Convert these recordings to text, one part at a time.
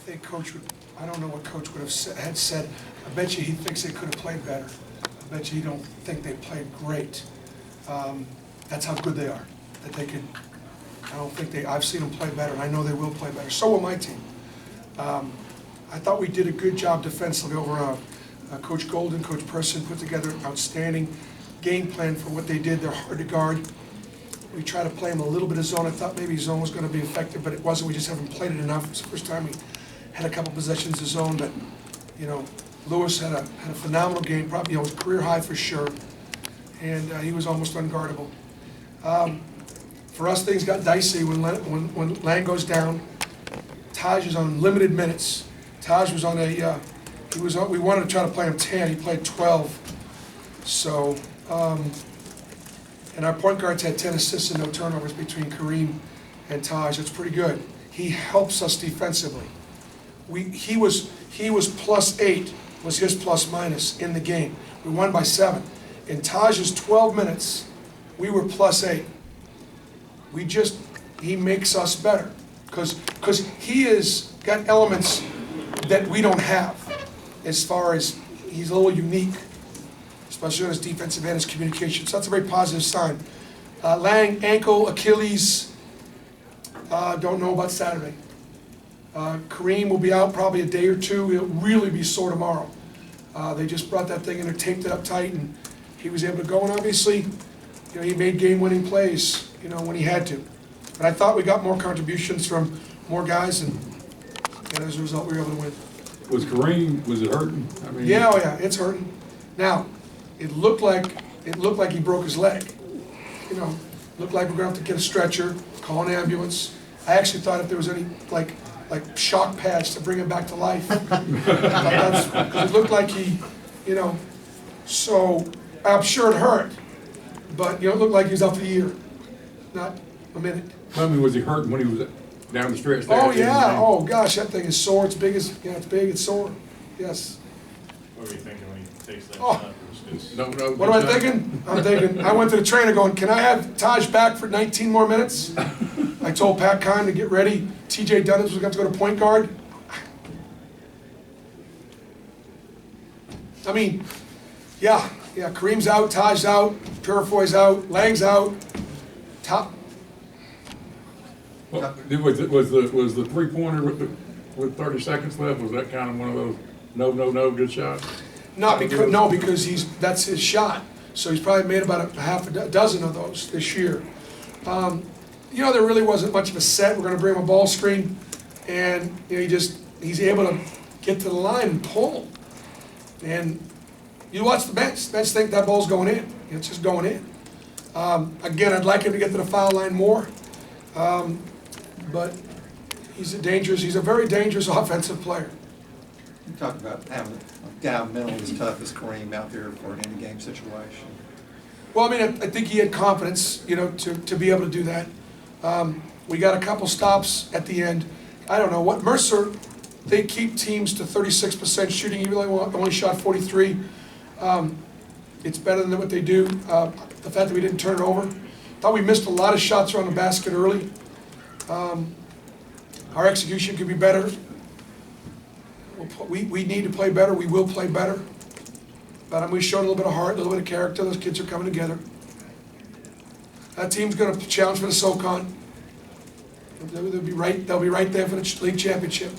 think Coach would, I don't know what Coach would have had said. I bet you he thinks they could have played better. I bet you he don't think they played great. That's how good they are. That they could, I don't think I've seen them play better, and I know they will play better. So will my team. I thought we did a good job defensively over Coach Golden, Coach Person put together an outstanding game plan for what they did. They're hard to guard. We try to play them a little bit of zone. I thought maybe zone was going to be effective, but it wasn't. We just haven't played it enough. It's the first time we had a couple possessions of zone, but Lewis had a phenomenal game, probably his career high for sure, and he was almost unguardable. For us, things got dicey when Lang goes down. Taj is on limited minutes. Taj was on we wanted to try to play him 10. He played 12. So, and our point guards had 10 assists and no turnovers between Kareem and Taj. It's pretty good. He helps us defensively. He was +8 was his plus minus in the game. We won by 7. In Taj's 12 minutes, we were +8. He makes us better because he has got elements that we don't have as far as he's a little unique, especially on his defensive end, his communication. So that's a very positive sign. Lang, ankle, Achilles, don't know about Saturday. Kareem will be out probably a day or two. He'll really be sore tomorrow. They just brought that thing in and taped it up tight, and he was able to go. And obviously, he made game-winning plays, when he had to. But I thought we got more contributions from more guys, and as a result, we were able to win. Was it hurting? I mean, yeah, it's hurting. Now, it looked like he broke his leg. Looked like we're going to have to get a stretcher, call an ambulance. I actually thought if there was any like shock pads to bring him back to life. Because it looked like he, so I'm sure it hurt. But it looked like he was out for the year, not a minute. I mean, was he hurting when he was down the stretch there? Oh yeah, oh gosh, that thing is sore. It's big, it's sore. Yes. What were you thinking when he takes that Oh. shot? No, What am I thinking? I'm thinking, I went to the trainer going, can I have Taj back for 19 more minutes? I told Pat Kine to get ready. TJ Dunnins was going to go to point guard. I mean, yeah, Kareem's out, Taj's out, Purifoy's out, Lang's out. Well, was the 3-pointer with 30 seconds left, was that kind of one of those no good shots? Because that's his shot. So he's probably made about a half a dozen of those this year. There really wasn't much of a set. We're going to bring him a ball screen, and he's able to get to the line and pull. And you watch the bench. Bench think that ball's going in. It's just going in. Again, I'd like him to get to the foul line more, but he's a very dangerous offensive player. You talk about having a guy mentally as tough as Kareem out there for an in-game situation. Well, I think he had confidence, to be able to do that. We got a couple stops at the end. I don't know what Mercer. They keep teams to 36% shooting. Even though they only shot 43. It's better than what they do. The fact that we didn't turn it over. Thought we missed a lot of shots around the basket early. Our execution could be better. We need to play better. We will play better. But we showed a little bit of heart, a little bit of character. Those kids are coming together. That team's going to challenge for the SoCon. They'll be right there for the league championship.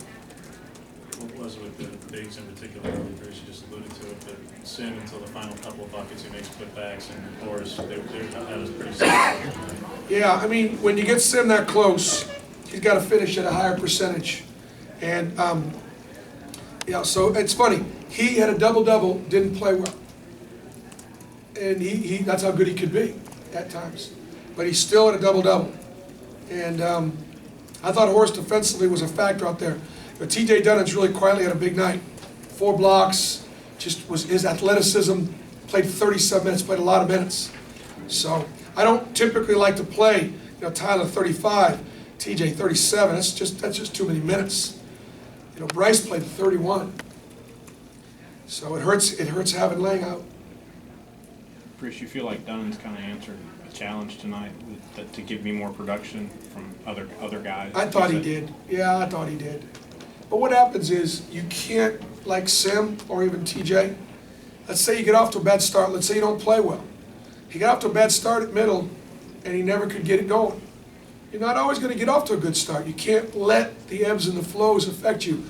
What was it with the bigs in particular? Bruce, you just alluded to it, but Sim until the final couple of buckets, he makes putbacks, and of course, that was pretty simple. Yeah, when you get Sim that close, he's got to finish at a higher percentage. And, so it's funny. He had a double-double, didn't play well. And that's how good he could be at times. But he still had a double-double. And I thought Horace defensively was a factor out there. But TJ Dunnins really quietly had a big night. 4 blocks, just was his athleticism, played 37 minutes, played a lot of minutes. So I don't typically like to play, Tyler 35, TJ 37. That's just too many minutes. Bryce played 31. So it hurts having Lang out. Bruce, you feel like Dunnins kind of answered a challenge tonight to give me more production from other guys? I thought he did. Yeah, I thought he did. But what happens is, you can't, like Sim or even TJ, let's say you get off to a bad start, let's say you don't play well. He got off to a bad start at middle, and he never could get it going. You're not always gonna get off to a good start. You can't let the ebbs and the flows affect you.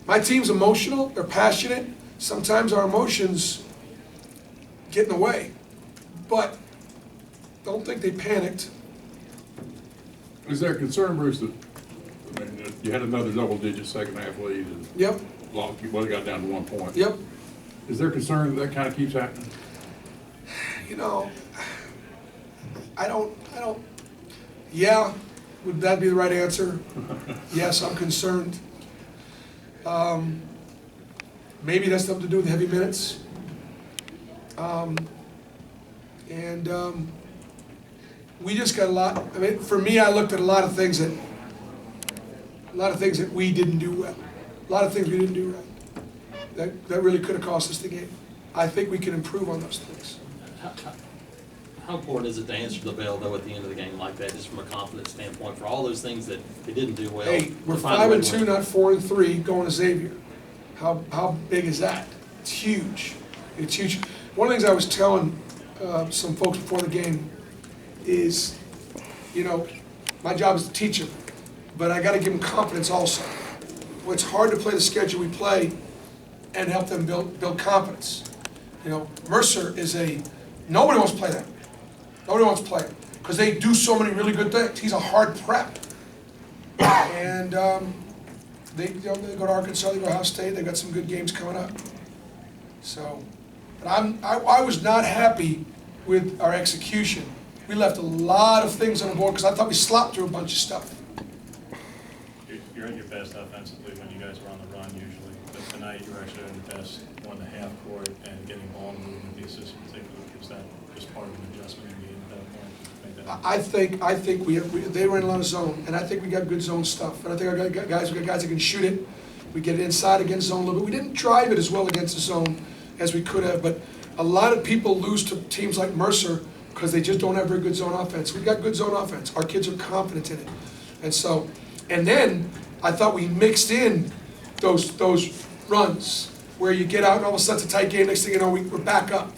My team's emotional, they're passionate. Sometimes our emotions get in the way. But don't think they panicked. Is there a concern, Bruce, that, I mean, you had another double-digit second half lead and Yep, lost, you well, got down to 1 point. yep. Is there concern that kind of keeps happening? You know, I don't, yeah, would that be the right answer? Yes, I'm concerned. Maybe that's something to do with heavy minutes. We just got a lot, I mean, for me, I looked at a lot of things that we didn't do well. A lot of things we didn't do right. That really could have cost us the game. I think we can improve on those things. How important is it to answer the bell, though, at the end of the game like that, just from a confidence standpoint, for all those things that they didn't do well? Hey, we're to find a way to 5-2, win? not 4-3, going to Xavier. How big is that? It's huge. It's huge. One of the things I was telling some folks before the game is, you know, my job is to teach them, but I got to give them confidence also. Well, it's hard to play the schedule we play and help them build confidence. You know, Mercer is nobody wants to play that. Nobody wants to play it because they do so many really good things. He's a hard prep. And they go to Arkansas, they go to Ohio State, they got some good games coming up. So, but I was not happy with our execution. We left a lot of things on the board because I thought we slopped through a bunch of stuff. You're at your best offensively when you guys are on the run usually, but tonight you were actually on your best on the half court and getting ball movement, the assist in particular. Is that just part of an adjustment in the game at that point? I think they were in a lot of zone, and I think we got good zone stuff. And I think we got guys that can shoot it. We get it inside against zone a little bit. We didn't drive it as well against the zone as we could have, but a lot of people lose to teams like Mercer because they just don't have very good zone offense. We got good zone offense. Our kids are confident in it. And then I thought we mixed in those runs where you get out and all of a sudden it's a tight game. Next thing you know, we're back up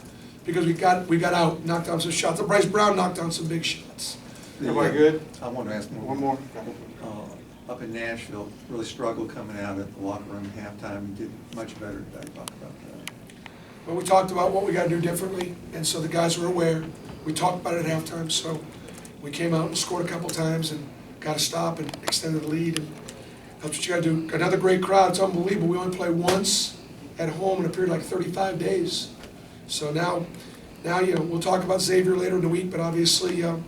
because we got out, knocked down some shots. Bryce Brown knocked down some big shots. Everybody good? I wanted to ask One more. Up in Nashville, really struggled coming out at the locker room at halftime and did much better today. Talk about that. Well, we talked about what we got to do differently, and so the guys were aware. We talked about it at halftime, so we came out and scored a couple times and got a stop and extended the lead. And that's what you got to do. Another great crowd. It's unbelievable. We only play once at home in a period of like 35 days. So now you know, we'll talk about Xavier later in the week, but obviously a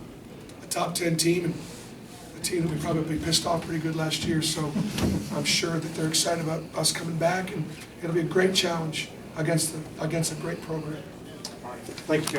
top 10 team and a team that we probably pissed off pretty good last year. So I'm sure that they're excited about us coming back, and it'll be a great challenge against a great program. Thank you, Coach.